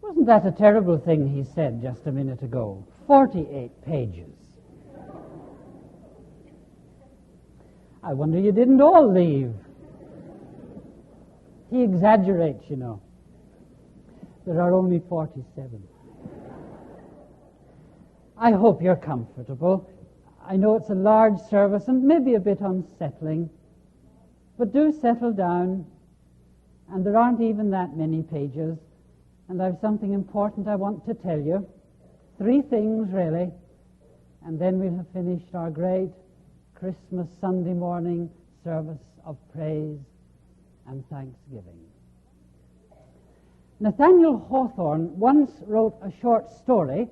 Wasn't that a terrible thing he said just a minute ago? 48 pages. I wonder you didn't all leave. He exaggerates, you know. There are only 47. I hope you're comfortable. I know it's a large service and maybe a bit unsettling, but do settle down. And there aren't even that many pages. And I have something important I want to tell you. 3 things, really. And then we'll have finished our great Christmas Sunday morning service of praise and thanksgiving. Nathaniel Hawthorne once wrote a short story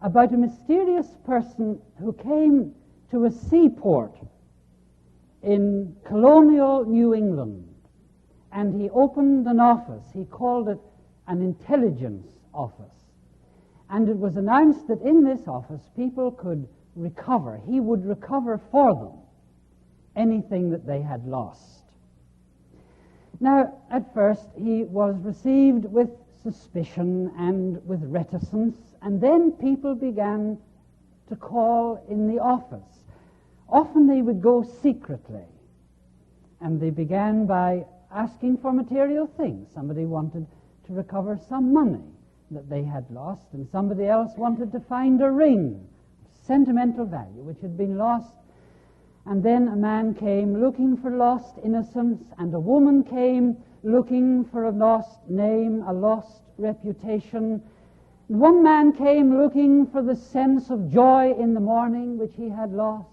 about a mysterious person who came to a seaport in colonial New England, and he opened an office. He called it an intelligence office. And it was announced that in this office people could recover. He would recover for them anything that they had lost. Now, at first he was received with suspicion and with reticence, and then people began to call in the office. Often they would go secretly, and they began by asking for material things. Somebody wanted to recover some money that they had lost, and somebody else wanted to find a ring of sentimental value which had been lost. And then a man came looking for lost innocence, and a woman came looking for a lost name, a lost reputation. One man came looking for the sense of joy in the morning which he had lost.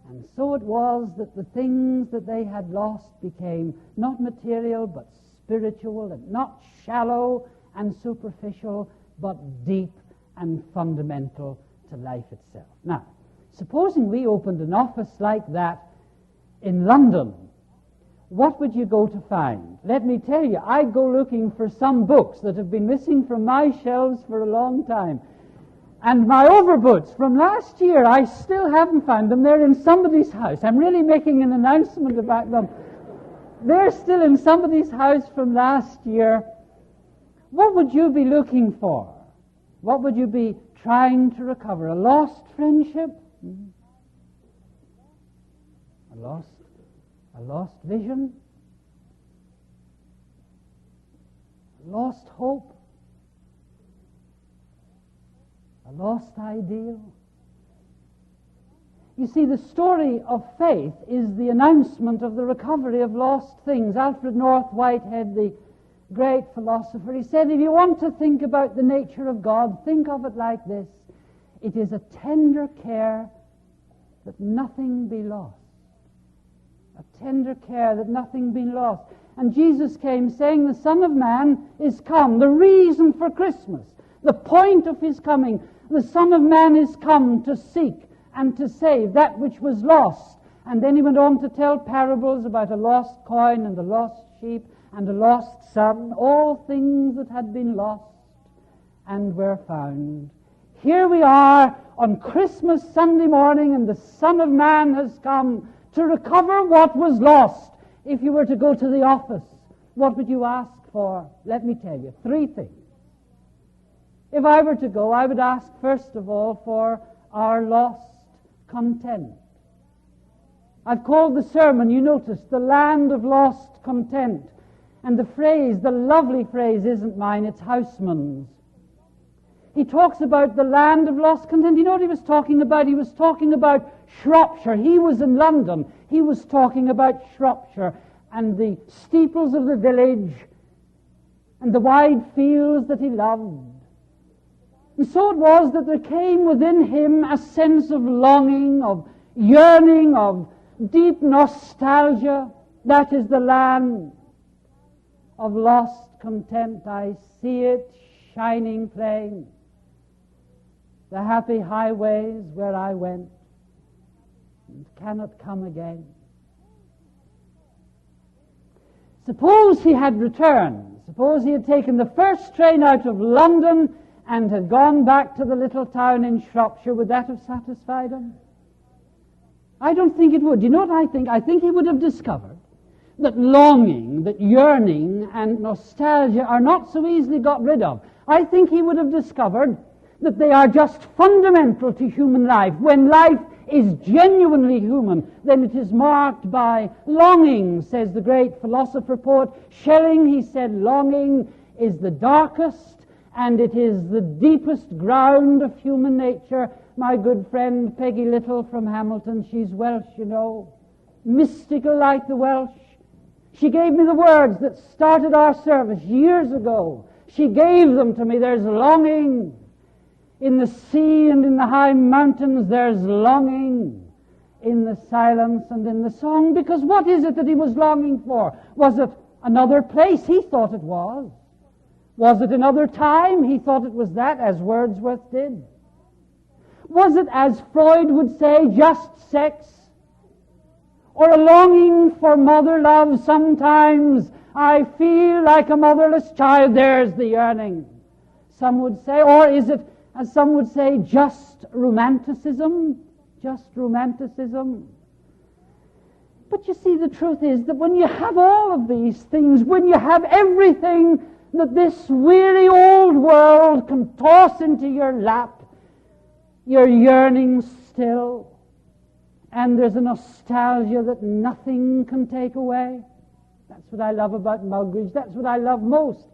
And so it was that the things that they had lost became not material but spiritual, and not shallow and superficial but deep and fundamental to life itself. Now, supposing we opened an office like that in London, what would you go to find? Let me tell you, I'd go looking for some books that have been missing from my shelves for a long time. And my overboots from last year, I still haven't found them. They're in somebody's house. I'm really making an announcement about them. They're still in somebody's house from last year. What would you be looking for? What would you be trying to recover? A lost friendship? A lost vision? A lost hope? A lost ideal? You see, the story of faith is the announcement of the recovery of lost things. Alfred North Whitehead, the great philosopher, he said, if you want to think about the nature of God, think of it like this. It is a tender care that nothing be lost. A tender care that nothing be lost. And Jesus came saying, the Son of Man is come. The reason for Christmas, the point of his coming, the Son of Man is come to seek and to save that which was lost. And then he went on to tell parables about a lost coin and a lost sheep and a lost son, all things that had been lost and were found. Here we are on Christmas Sunday morning, and the Son of Man has come to recover what was lost. If you were to go to the office, what would you ask for? Let me tell you, 3 things. If I were to go, I would ask first of all for our lost content. I've called the sermon, you notice, the land of lost content. And the phrase, the lovely phrase, isn't mine, it's Houseman's. He talks about the land of lost content. You know what he was talking about? He was talking about Shropshire. He was in London. He was talking about Shropshire and the steeples of the village and the wide fields that he loved. And so it was that there came within him a sense of longing, of yearning, of deep nostalgia. That is the land of lost content. I see it shining plain, the happy highways where I went and cannot come again. Suppose he had returned. Suppose he had taken the first train out of London and had gone back to the little town in Shropshire. Would that have satisfied him? I don't think it would. You know what I think? I think he would have discovered that longing, that yearning and nostalgia are not so easily got rid of. I think he would have discovered that they are just fundamental to human life. When life is genuinely human, then it is marked by longing, says the great philosopher-poet Schelling. He said, longing is the darkest and it is the deepest ground of human nature. My good friend Peggy Little from Hamilton, she's Welsh, you know, mystical like the Welsh. She gave me the words that started our service years ago. She gave them to me. There's longing in the sea and in the high mountains. There's longing in the silence and in the song. Because what is it that he was longing for? Was it another place? He thought it was. Was it another time? He thought it was that, as Wordsworth did. Was it, as Freud would say, just sex? Or a longing for mother love? Sometimes I feel like a motherless child. There's the yearning, some would say. Or is it, as some would say, just romanticism? Just romanticism. But you see, the truth is that when you have all of these things, when you have everything that this weary old world can toss into your lap, you're yearning still. And there's a nostalgia that nothing can take away. That's what I love about Muggeridge. That's what I love most.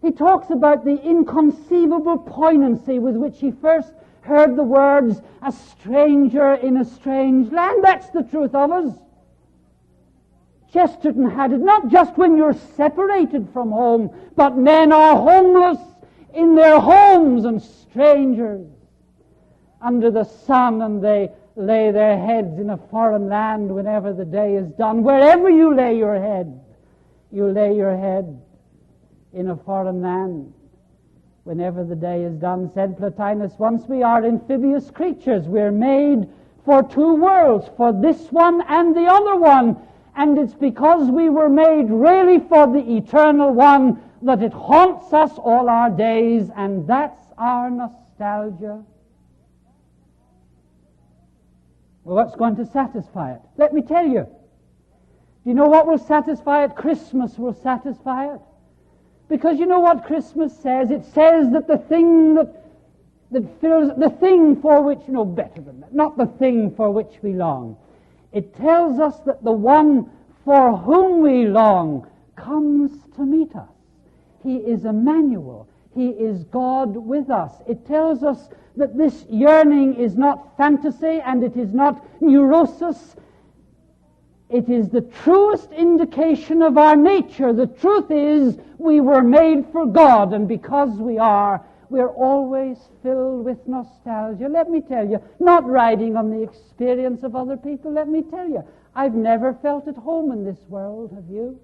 He talks about the inconceivable poignancy with which he first heard the words, a stranger in a strange land. That's the truth of us. Chesterton had it, not just when you're separated from home, but men are homeless in their homes and strangers under the sun, and they lay their heads in a foreign land whenever the day is done. Wherever you lay your head in a foreign land whenever the day is done. Said Plotinus once, we are amphibious creatures. We're made for two worlds, for this one and the other one. And it's because we were made really for the eternal one that it haunts us all our days, and that's our nostalgia. Well, what's going to satisfy it? Let me tell you. Do you know what will satisfy it? Christmas will satisfy it. Because you know what Christmas says? It says that the thing that fills, the thing for which, no, better than that, not the thing for which we long. It tells us that the one for whom we long comes to meet us. He is Emmanuel. He is God with us. It tells us that this yearning is not fantasy and it is not neurosis. It is the truest indication of our nature. The truth is we were made for God, and because we are, we're always filled with nostalgia. Let me tell you, not riding on the experience of other people, let me tell you, I've never felt at home in this world, have you?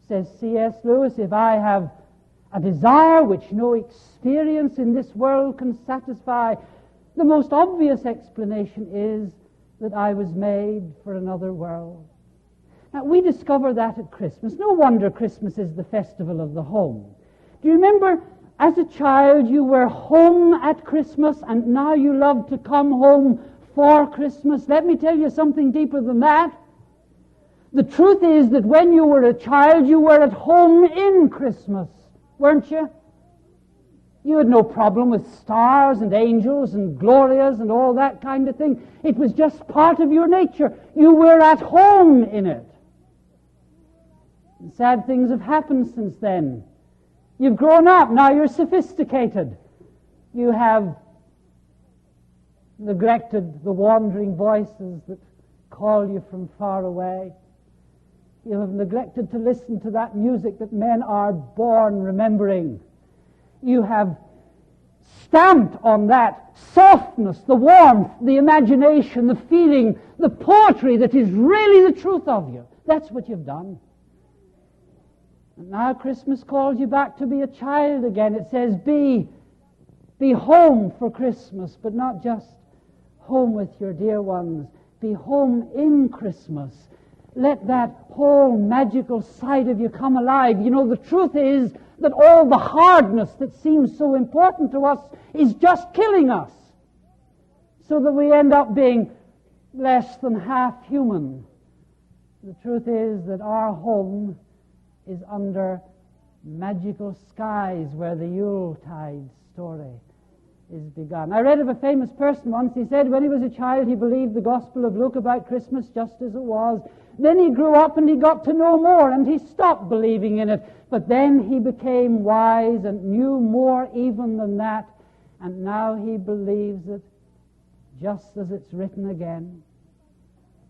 Says C.S. Lewis, if I have a desire which no experience in this world can satisfy, the most obvious explanation is that I was made for another world. Now, we discover that at Christmas. No wonder Christmas is the festival of the home. Do you remember, as a child, you were home at Christmas, and now you love to come home for Christmas? Let me tell you something deeper than that. The truth is that when you were a child, you were at home in Christmas, weren't you? You had no problem with stars and angels and glorias and all that kind of thing. It was just part of your nature. You were at home in it. And sad things have happened since then. You've grown up. Now you're sophisticated. You have neglected the wandering voices that call you from far away. You have neglected to listen to that music that men are born remembering. You have stamped on that softness, the warmth, the imagination, the feeling, the poetry that is really the truth of you. That's what you've done. And now Christmas calls you back to be a child again. It says, be home for Christmas, but not just home with your dear ones. Be home in Christmas. Let that whole magical side of you come alive. You know, the truth is that all the hardness that seems so important to us is just killing us, so that we end up being less than half human The truth is that our home is under magical skies where the Yuletide story is begun. I read of a famous person once. He said when he was a child he believed the Gospel of Luke about Christmas just as it was. Then he grew up and he got to know more and he stopped believing in it. But then he became wise and knew more even than that. And now he believes it just as it's written again.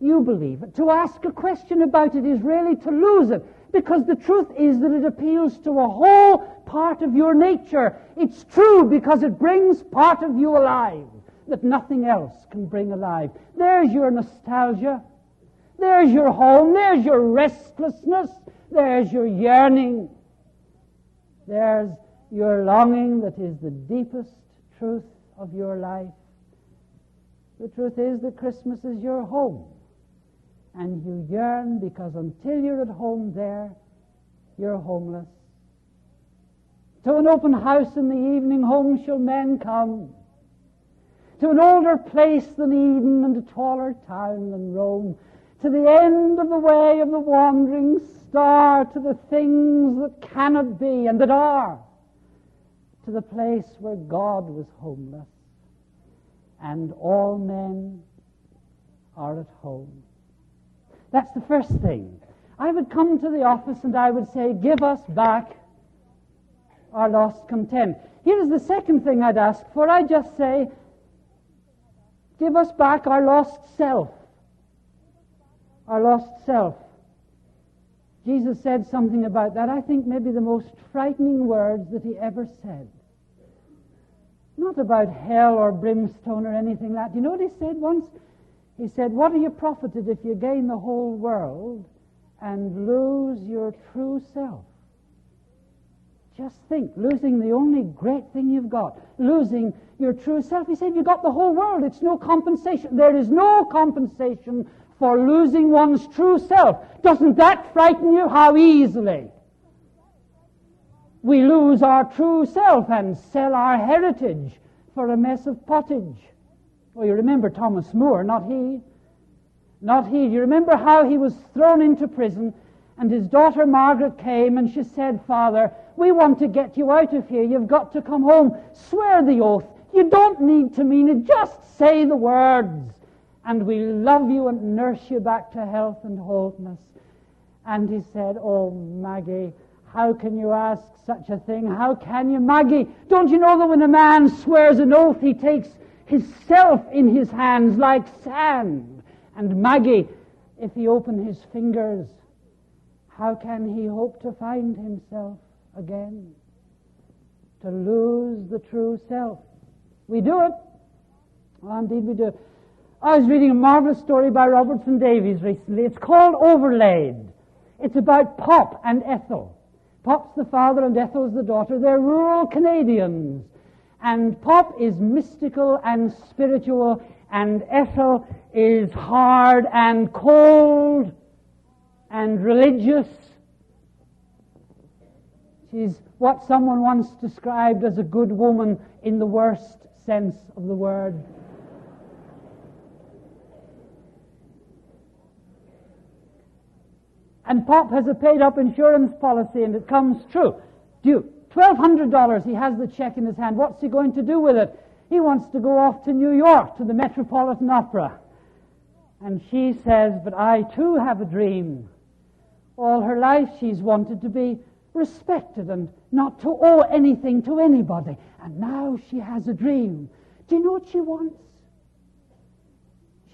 You believe it. To ask a question about it is really to lose it, because the truth is that it appeals to a whole part of your nature. It's true because it brings part of you alive that nothing else can bring alive. There's your nostalgia. There's your home. There's your restlessness. There's your yearning. There's your longing that is the deepest truth of your life. The truth is that Christmas is your home. And you yearn because until you're at home there, you're homeless. To an open house in the evening, home shall men come. To an older place than Eden and a taller town than Rome. To the end of the way of the wandering star, to the things that cannot be and that are. To the place where God was homeless. And all men are at home. That's the first thing. I would come to the office and I would say, give us back our lost content. Here's the second thing I'd ask for. I'd just say, give us back our lost self. Our lost self. Jesus said something about that. I think maybe the most frightening words that he ever said. Not about hell or brimstone or anything like that. You know what he said once? He said, what are you profited if you gain the whole world and lose your true self? Just think, losing the only great thing you've got, losing your true self. He said, you got the whole world. It's no compensation. There is no compensation for losing one's true self. Doesn't that frighten you? How easily we lose our true self and sell our heritage for a mess of pottage. Well, you remember Thomas More, not he. Not he. You remember how he was thrown into prison and his daughter Margaret came and she said, Father, we want to get you out of here. You've got to come home. Swear the oath. You don't need to mean it. Just say the words. And we'll love you and nurse you back to health and wholeness. And he said, oh, Maggie, how can you ask such a thing? How can you, Maggie? Don't you know that when a man swears an oath, he takes his self in his hands like sand? And Maggie, if he open his fingers, how can he hope to find himself again? To lose the true self. We do it. Oh, indeed we do it. I was reading a marvelous story by Robertson Davies recently. It's called Overlaid. It's about Pop and Ethel. Pop's the father and Ethel's the daughter. They're rural Canadians. And Pop is mystical and spiritual, and Ethel is hard and cold and religious. She's what someone once described as a good woman in the worst sense of the word. And Pop has a paid-up insurance policy, and it comes true. Due. $1,200. He has the check in his hand. What's he going to do with it? He wants to go off to New York, to the Metropolitan Opera. And she says, but I too have a dream. All her life she's wanted to be respected and not to owe anything to anybody. And now she has a dream. Do you know what she wants?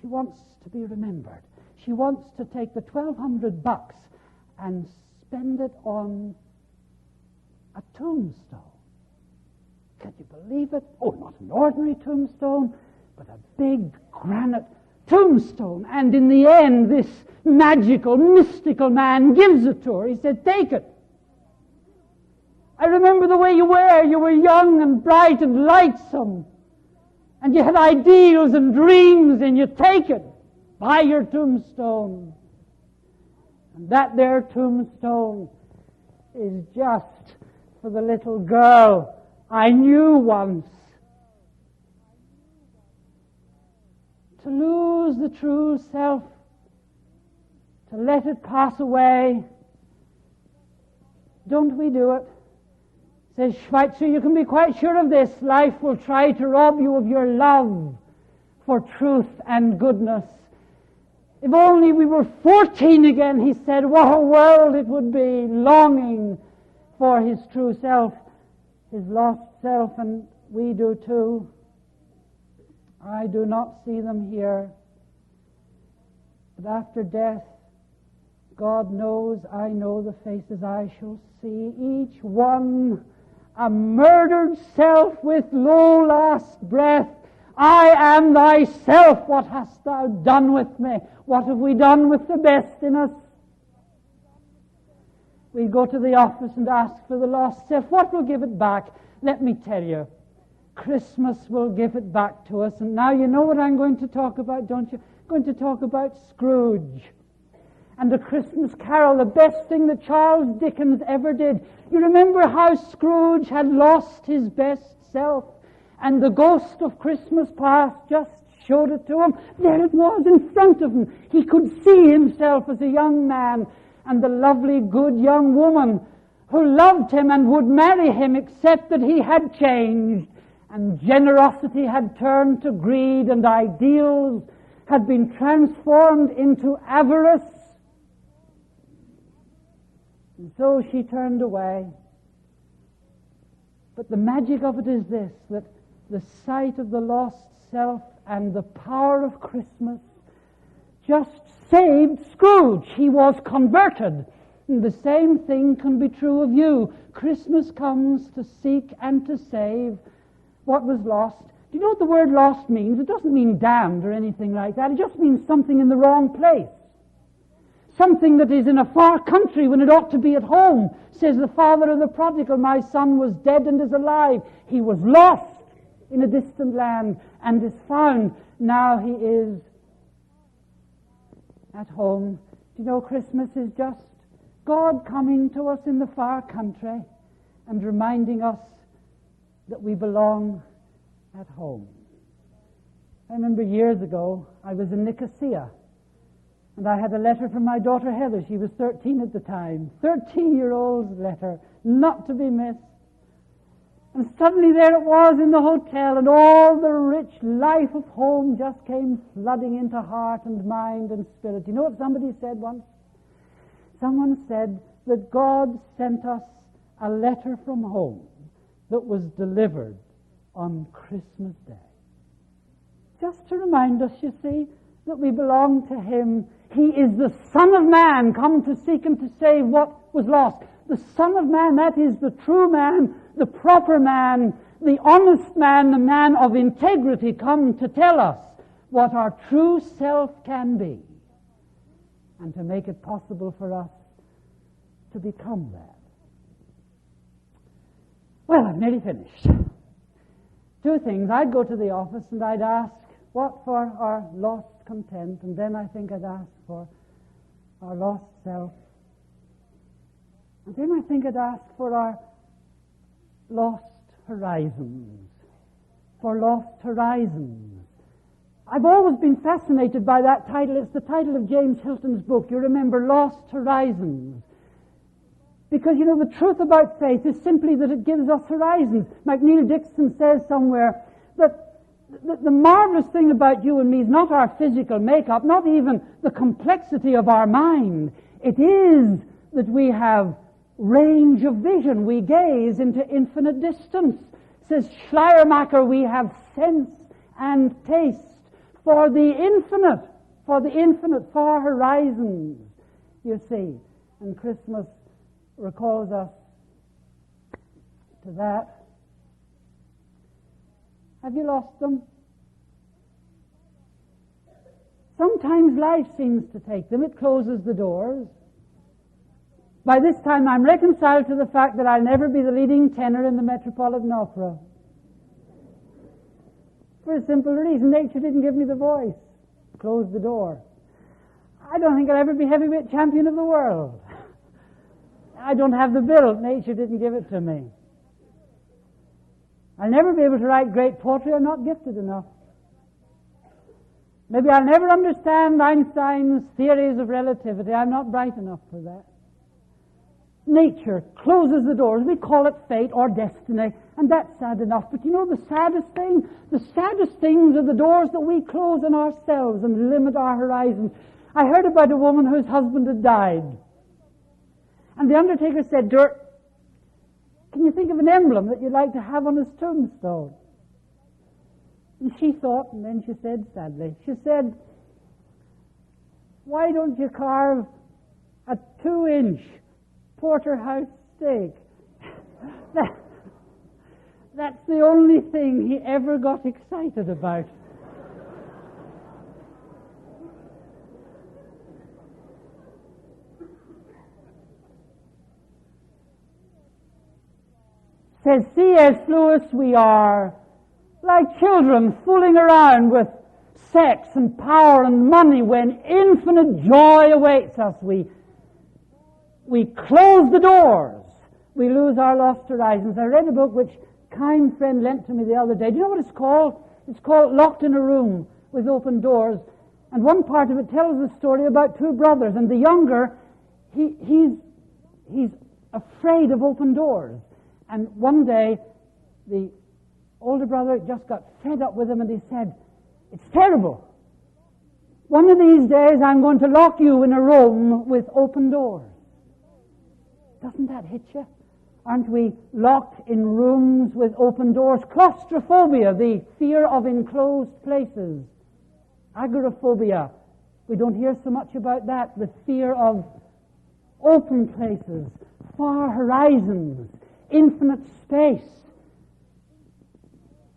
She wants to be remembered. She wants to take the $1,200 and spend it on a tombstone. Can you believe it? Oh, not an ordinary tombstone, but a big granite tombstone. And in the end, this magical, mystical man gives it to her. He said, take it. I remember the way you were. You were young and bright and lightsome. And you had ideals and dreams, and you take it. Buy your tombstone. And that there tombstone is just for the little girl I knew once. To lose the true self, to let it pass away. Don't we do it? Says Schweitzer, you can be quite sure of this. Life will try to rob you of your love for truth and goodness. If only we were 14 again, he said, what a world it would be, longing for his true self, his lost self, and we do too. I do not see them here. But after death, God knows, I know the faces I shall see, each one a murdered self with low last breath. I am thyself, what hast thou done with me? What have we done with the best in us? We go to the office and ask for the lost self. What will give it back? Let me tell you, Christmas will give it back to us. And now you know what I'm going to talk about, don't you? I'm going to talk about Scrooge and the Christmas Carol, the best thing that Charles Dickens ever did. You remember how Scrooge had lost his best self, and the ghost of Christmas past just showed it to him. There it was in front of him. He could see himself as a young man and the lovely, good young woman who loved him and would marry him, except that he had changed, and generosity had turned to greed, and ideals had been transformed into avarice. And so she turned away. But the magic of it is this, that the sight of the lost self and the power of Christmas just saved Scrooge. He was converted. And the same thing can be true of you. Christmas comes to seek and to save what was lost. Do you know what the word lost means? It doesn't mean damned or anything like that. It just means something in the wrong place. Something that is in a far country when it ought to be at home. Says the father of the prodigal, my son was dead and is alive. He was lost in a distant land and is found. Now he is at home. Do you know, Christmas is just God coming to us in the far country and reminding us that we belong at home. I remember years ago, I was in Nicosia, and I had a letter from my daughter Heather. She was 13 at the time. 13-year-old's letter, not to be missed. And suddenly there it was in the hotel, and all the rich life of home just came flooding into heart and mind and spirit. You know what somebody said once? Someone said that God sent us a letter from home that was delivered on Christmas Day. Just to remind us, you see, that we belong to Him. He is the Son of Man, come to seek and to save what was lost. The Son of Man, that is the true man, the proper man, the honest man, the man of integrity, come to tell us what our true self can be and to make it possible for us to become that. Well, I've nearly finished. Two things. I'd go to the office and I'd ask, what for our lost content? And then I think I'd ask for our lost self. And then I think I'd ask for our lost horizons. For lost horizons. I've always been fascinated by that title. It's the title of James Hilton's book. You remember, Lost Horizons. Because, you know, the truth about faith is simply that it gives us horizons. McNeil Dixon says somewhere that the marvelous thing about you and me is not our physical makeup, not even the complexity of our mind. It is that we have range of vision. We gaze into infinite distance. Says Schleiermacher, we have sense and taste for the infinite, far horizons, you see. And Christmas recalls us to that. Have you lost them? Sometimes life seems to take them. It closes the doors. By this time I'm reconciled to the fact that I'll never be the leading tenor in the Metropolitan Opera. For a simple reason, nature didn't give me the voice. Closed the door. I don't think I'll ever be heavyweight champion of the world. I don't have the build. Nature didn't give it to me. I'll never be able to write great poetry. I'm not gifted enough. Maybe I'll never understand Einstein's theories of relativity. I'm not bright enough for that. Nature closes the doors. We call it fate or destiny, and that's sad enough. But you know the saddest thing? The saddest things are the doors that we close on ourselves and limit our horizons. I heard about a woman whose husband had died. And the undertaker said to her, "Can you think of an emblem that you'd like to have on his tombstone?" And she thought, and then she said sadly, she said, "Why don't you carve a 2-inch porterhouse steak?" That's the only thing he ever got excited about. Says C.S. Lewis, we are like children fooling around with sex and power and money when infinite joy awaits us. We close the doors. We lose our lost horizons. I read a book which a kind friend lent to me the other day. Do you know what it's called? It's called Locked in a Room with Open Doors. And one part of it tells the story about 2 brothers. And the younger, he's afraid of open doors. And one day, the older brother just got fed up with him and he said, "It's terrible. One of these days I'm going to lock you in a room with open doors." Doesn't that hit you? Aren't we locked in rooms with open doors? Claustrophobia, the fear of enclosed places. Agoraphobia, we don't hear so much about that. The fear of open places, far horizons, infinite space.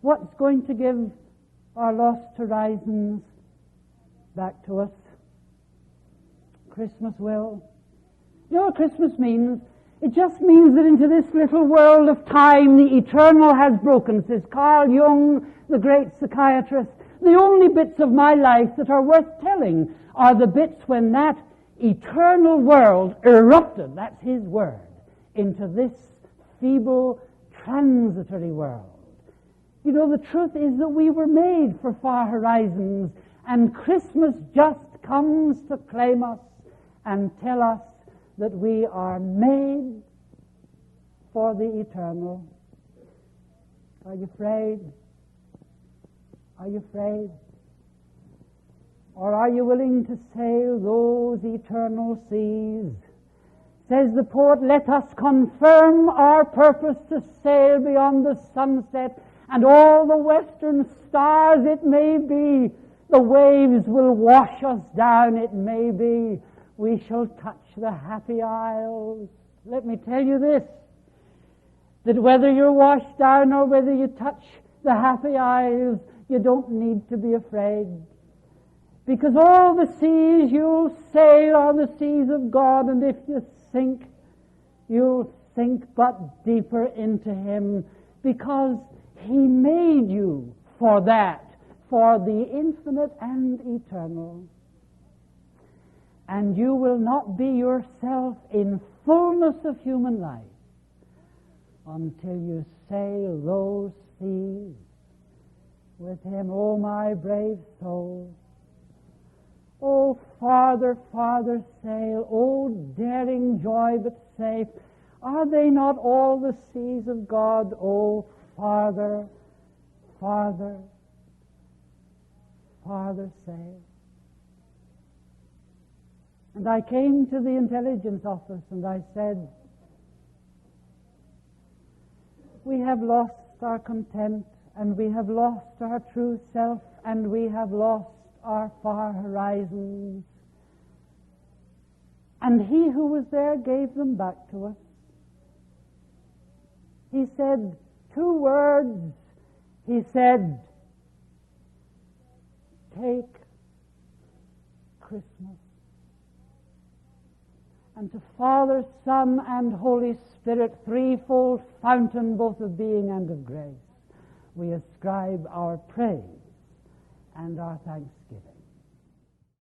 What's going to give our lost horizons back to us? Christmas will. You know what Christmas means? It just means that into this little world of time, the eternal has broken, says Carl Jung, the great psychiatrist. The only bits of my life that are worth telling are the bits when that eternal world erupted, that's his word, into this feeble, transitory world. You know, the truth is that we were made for far horizons, and Christmas just comes to claim us and tell us that we are made for the eternal. Are you afraid? Are you afraid? Or are you willing to sail those eternal seas? Says the poet, "Let us confirm our purpose to sail beyond the sunset and all the western stars. It may be the waves will wash us down. It may be we shall touch the happy isles." Let me tell you this, that whether you're washed down or whether you touch the happy isles, you don't need to be afraid. Because all the seas you'll sail are the seas of God, and if you sink, you'll sink but deeper into Him, because He made you for that, for the infinite and eternal. And you will not be yourself in fullness of human life until you sail those seas with Him. Oh, my brave soul, oh, farther, farther sail, oh, daring joy but safe. Are they not all the seas of God? Oh, farther, farther, farther sail. And I came to the intelligence office and I said, "We have lost our content, and we have lost our true self, and we have lost our far horizons." And he who was there gave them back to us. He said 2 words. He said, "Take Christmas." And to Father, Son, and Holy Spirit, threefold fountain both of being and of grace, we ascribe our praise and our thanksgiving.